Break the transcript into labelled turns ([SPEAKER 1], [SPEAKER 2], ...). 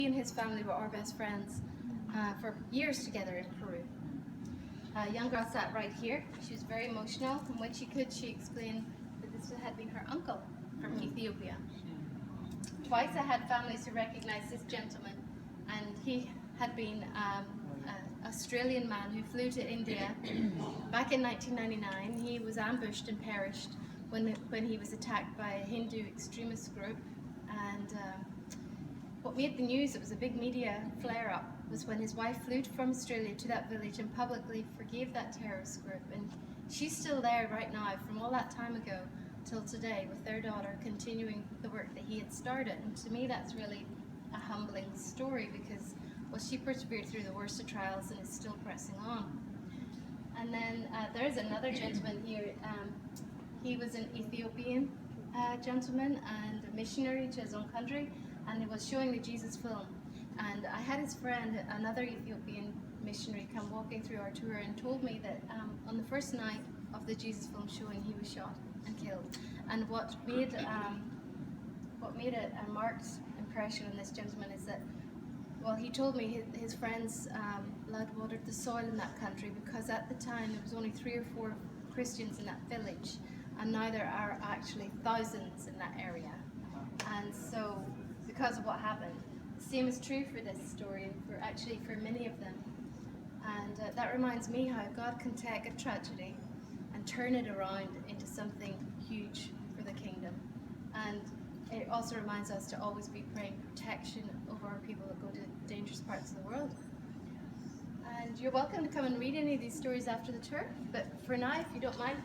[SPEAKER 1] He and his family were our best friends for years together in Peru. A young girl sat right here. She was very emotional, and when she could, she explained that this had been her uncle from Ethiopia. Twice I had families who recognized this gentleman, and he had been an Australian man who flew to India back in 1999. He was ambushed and perished when he was attacked by a Hindu extremist group. And what made the news, it was a big media flare-up, was when his wife flew from Australia to that village and publicly forgave that terrorist group. And she's still there right now from all that time ago till today with their daughter, continuing the work that he had started. And to me that's really a humbling story, because well, she persevered through the worst of trials and is still pressing on. And then there's another gentleman here. He was an Ethiopian gentleman and a missionary to his own country, and he was showing the Jesus film. And I had his friend, another Ethiopian missionary, come walking through our tour and told me that on the first night of the Jesus film showing, he was shot and killed. And what made a marked impression on this gentleman is that, well, he told me his friends blood watered the soil in that country, because at the time there was only 3 or 4 Christians in that village, and now there are actually thousands in that area. And so, because of what happened, the same is true for this story, and for many of them. And that reminds me how God can take a tragedy and turn it around into something huge for the kingdom. And it also reminds us to always be praying protection over our people that go to dangerous parts of the world. And you're welcome to come and read any of these stories after the tour, but for now, if you don't mind,